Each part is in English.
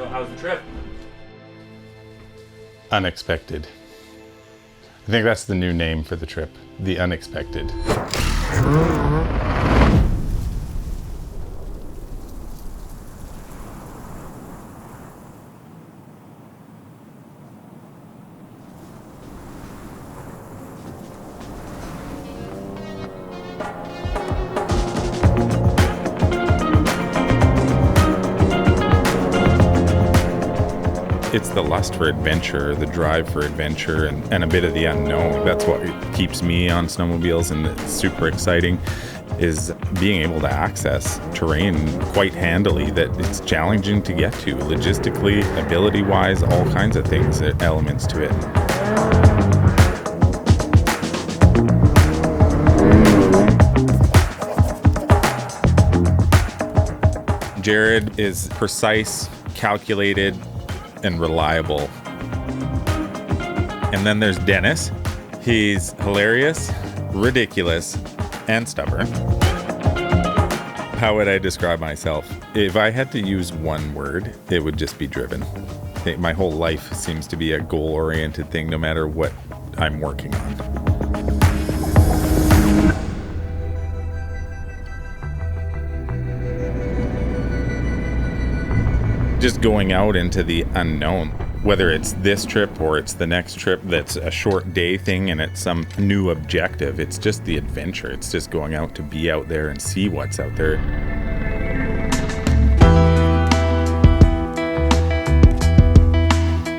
how's the trip? Unexpected. I think that's the new name for the trip, the unexpected. It's the lust for adventure, the drive for adventure, and a bit of the unknown. That's what keeps me on snowmobiles, and it's super exciting, is being able to access terrain quite handily that it's challenging to get to, logistically, ability-wise, all kinds of things, elements to it. Jared is precise, calculated, and reliable. And then there's Dennis. He's hilarious, ridiculous, and stubborn. How would I describe myself? If I had to use one word, it would just be driven. My whole life seems to be a goal-oriented thing, no matter what I'm working on. Just going out into the unknown, whether it's this trip or it's the next trip that's a short day thing and it's some new objective, it's just the adventure. It's just going out to be out there and see what's out there.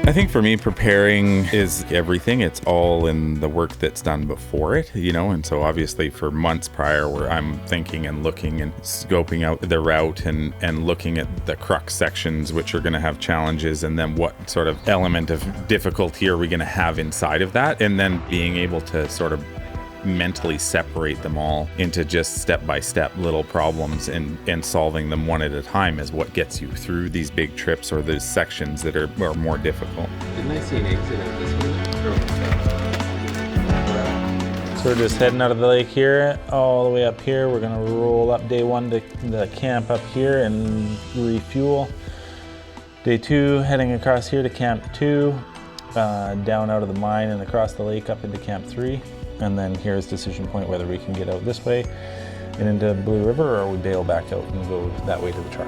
I think for me, preparing is everything. It's all in the work that's done before it, and so obviously for months prior where I'm thinking and looking and scoping out the route and looking at the crux sections, which are going to have challenges, and then what sort of element of difficulty are we going to have inside of that, and then being able to sort of mentally separate them all into just step-by-step little problems and solving them one at a time is what gets you through these big trips or these sections that are more difficult. Didn't I see an exit out this way? So we're just heading out of the lake here, all the way up here. We're gonna roll up day one to the camp up here and refuel. Day two, heading across here to camp 2, down out of the mine and across the lake up into camp 3. And then here's decision point whether we can get out this way and into Blue River, or we bail back out and go that way to the truck.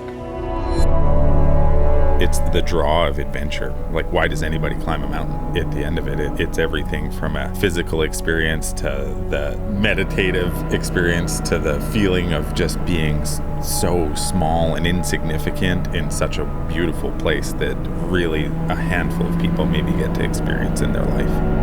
It's the draw of adventure. Like, why does anybody climb a mountain? At the end of it, it's everything from a physical experience to the meditative experience to the feeling of just being so small and insignificant in such a beautiful place that really a handful of people maybe get to experience in their life.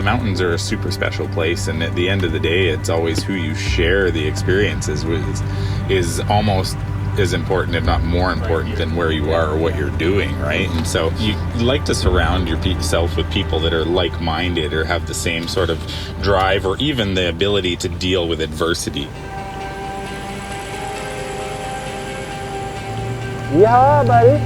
Mountains are a super special place, and at the end of the day, it's always who you share the experiences with is almost as important, if not more important, than where you are or what you're doing, right? And so you like to surround yourself with people that are like-minded or have the same sort of drive or even the ability to deal with adversity. Yeah, buddy.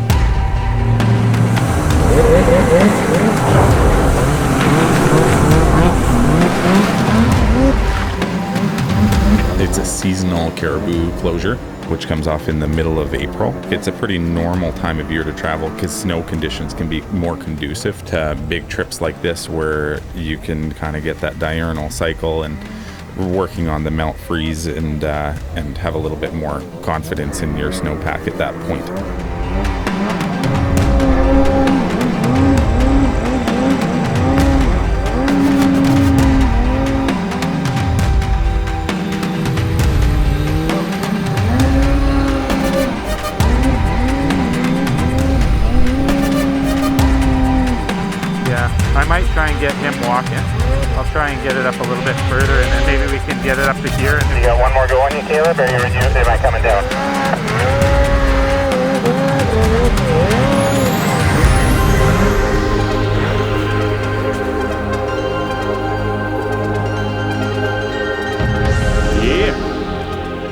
It's a seasonal caribou closure, which comes off in the middle of April. It's a pretty normal time of year to travel because snow conditions can be more conducive to big trips like this, where you can kind of get that diurnal cycle and working on the melt freeze and have a little bit more confidence in your snowpack at that point. might try and get him walking. I'll try and get it up a little bit further, and then maybe we can get it up to here. And You got one more going, you Caleb, or am I coming down?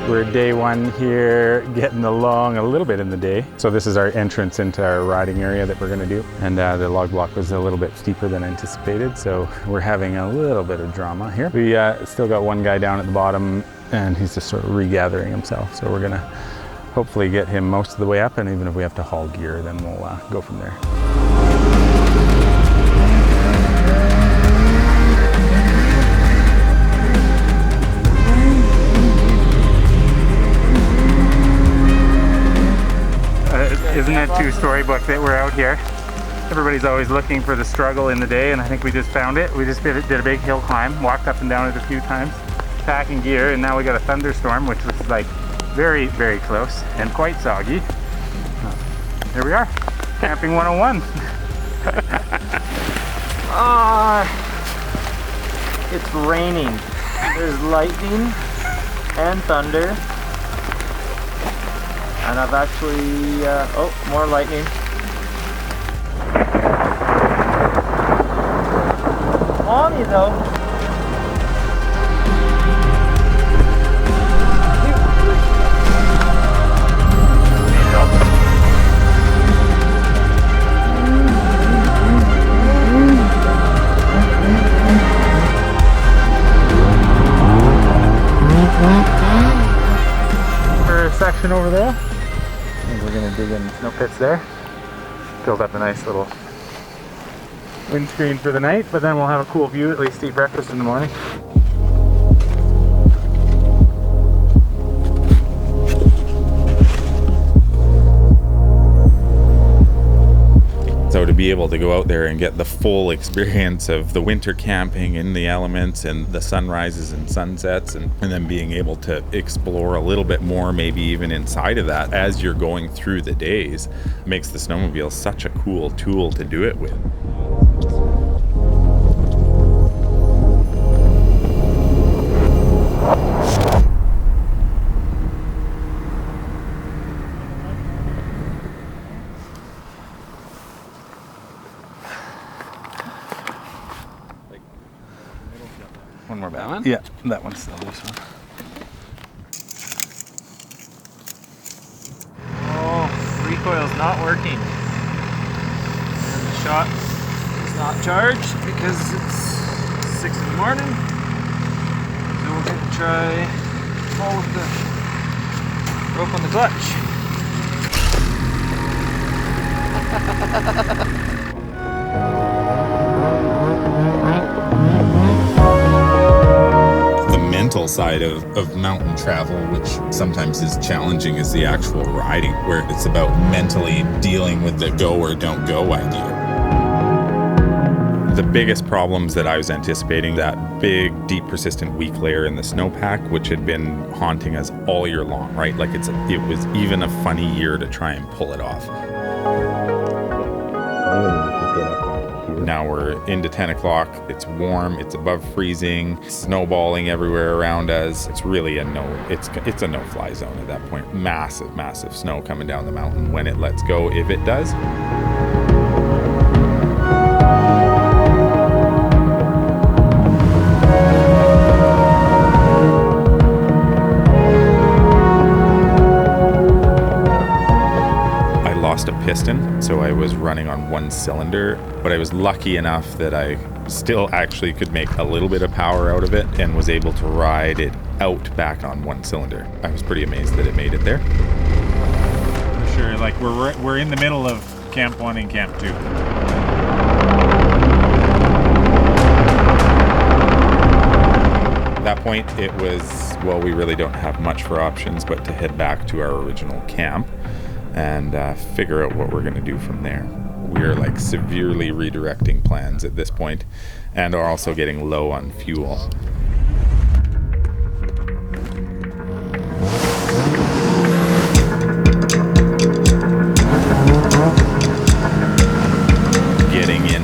We're day one here, getting along a little bit in the day. So this is our entrance into our riding area that we're gonna do. And the log block was a little bit steeper than anticipated, so we're having a little bit of drama here. We still got one guy down at the bottom, and he's just sort of regathering himself. So we're gonna hopefully get him most of the way up, and even if we have to haul gear, then we'll go from there. Isn't it too storybook that we're out here? Everybody's always looking for the struggle in the day, and I think we just found it. We just did a big hill climb, walked up and down it a few times, packing gear, and now we got a thunderstorm, which was like very, very close and quite soggy. Here we are, camping 101. It's raining. There's lightning and thunder. And I've actually, oh, more lightning. On you though. For a section over there. I think we're gonna dig in snow pits there. Build up a nice little windscreen for the night, but then we'll have a cool view, at least eat breakfast in the morning. So to be able to go out there and get the full experience of the winter camping in the elements and the sunrises and sunsets, and then being able to explore a little bit more, maybe even inside of that as you're going through the days, makes the snowmobile such a cool tool to do it with. One more back. That one? Yeah, that one's still loose one. Oh, recoil's not working. And the shot is not charged because it's 6 in the morning. So we're gonna try pull with the rope on the clutch. Mental side of mountain travel, which sometimes is challenging, is the actual riding, where it's about mentally dealing with the go or don't go idea. The biggest problems that I was anticipating, that big, deep, persistent weak layer in the snowpack, which had been haunting us all year long, right? Like it was even a funny year to try and pull it off. Now we're into 10 o'clock, it's warm, it's above freezing, snowballing everywhere around us. It's really a no-fly zone at that point. Massive, massive snow coming down the mountain when it lets go, if it does. A piston, so I was running on one cylinder, but I was lucky enough that I still actually could make a little bit of power out of it and was able to ride it out back on one cylinder. I was pretty amazed that it made it there. For sure, like we're in the middle of Camp 1 and Camp 2. At that point, it was, well, we really don't have much for options but to head back to our original camp and figure out what we're going to do from there. We're like severely redirecting plans at this point and are also getting low on fuel. Getting in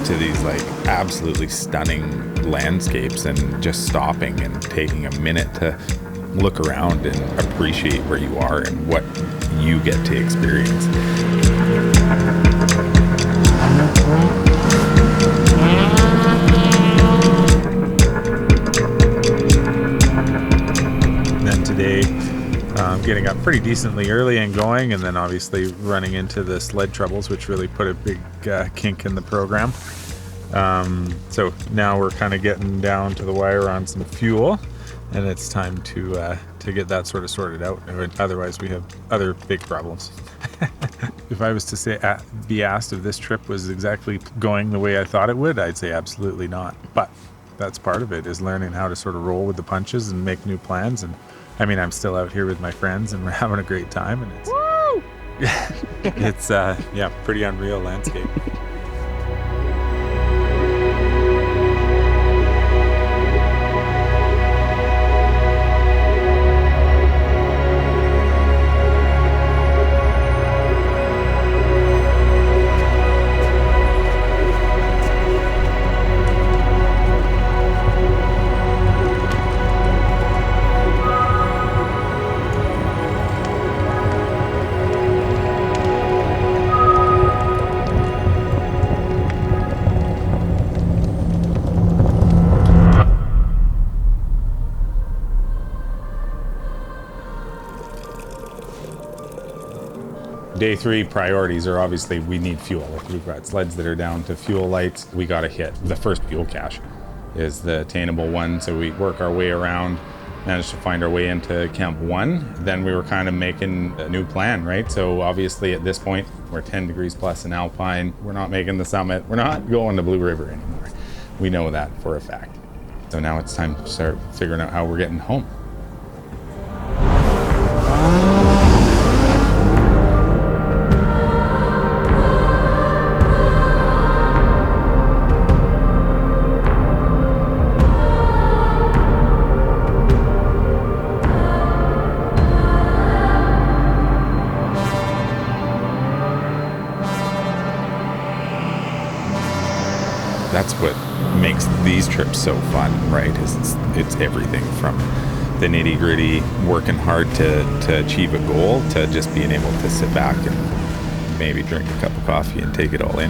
to these like absolutely stunning landscapes and just stopping and taking a minute to look around and appreciate where you are and what you get to experience. Then today, getting up pretty decently early and going, and then obviously running into the sled troubles, which really put a big kink in the program. So now we're kind of getting down to the wire on some fuel, and it's time to get that sort of sorted out. Otherwise, we have other big problems. If I was to say be asked if this trip was exactly going the way I thought it would, I'd say absolutely not. But that's part of it, is learning how to sort of roll with the punches and make new plans. And I mean, I'm still out here with my friends and we're having a great time, and it's woo! It's yeah, pretty unreal landscape. Day 3 priorities are obviously we need fuel. If we've got sleds that are down to fuel lights, we got to hit. The first fuel cache is the attainable one. So we work our way around, managed to find our way into Camp 1. Then we were kind of making a new plan, right? So obviously at this point, we're 10 degrees plus in Alpine. We're not making the summit. We're not going to Blue River anymore. We know that for a fact. So now it's time to start figuring out how we're getting home. That's what makes these trips so fun, right? It's everything from the nitty-gritty, working hard to achieve a goal, to just being able to sit back and maybe drink a cup of coffee and take it all in.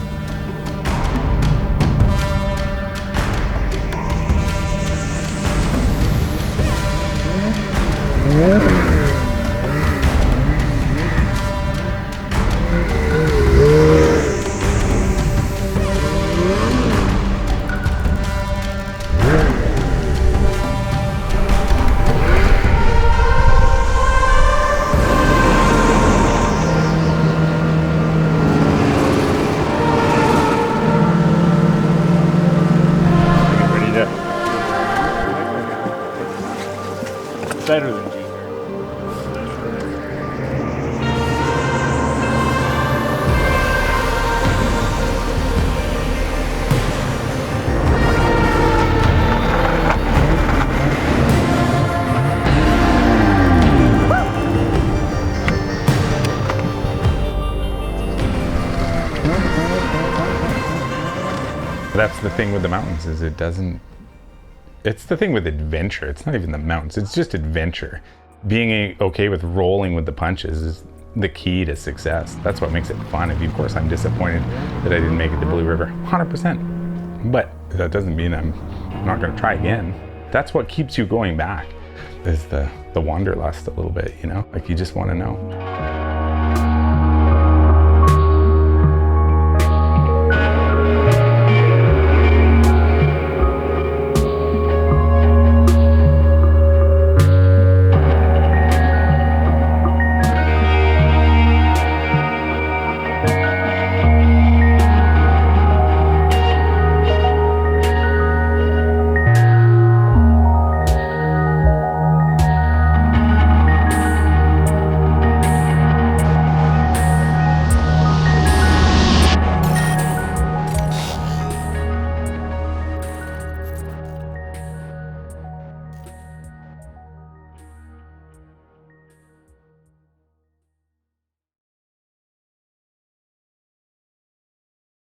Better than G. That's the thing with the mountains, is it's the thing with adventure. It's not even the mountains, it's just adventure. Being okay with rolling with the punches is the key to success. That's what makes it fun. Of course, I'm disappointed that I didn't make it to Blue River, 100%. But that doesn't mean I'm not gonna try again. That's what keeps you going back, is the wanderlust a little bit, you know? Like, you just wanna know.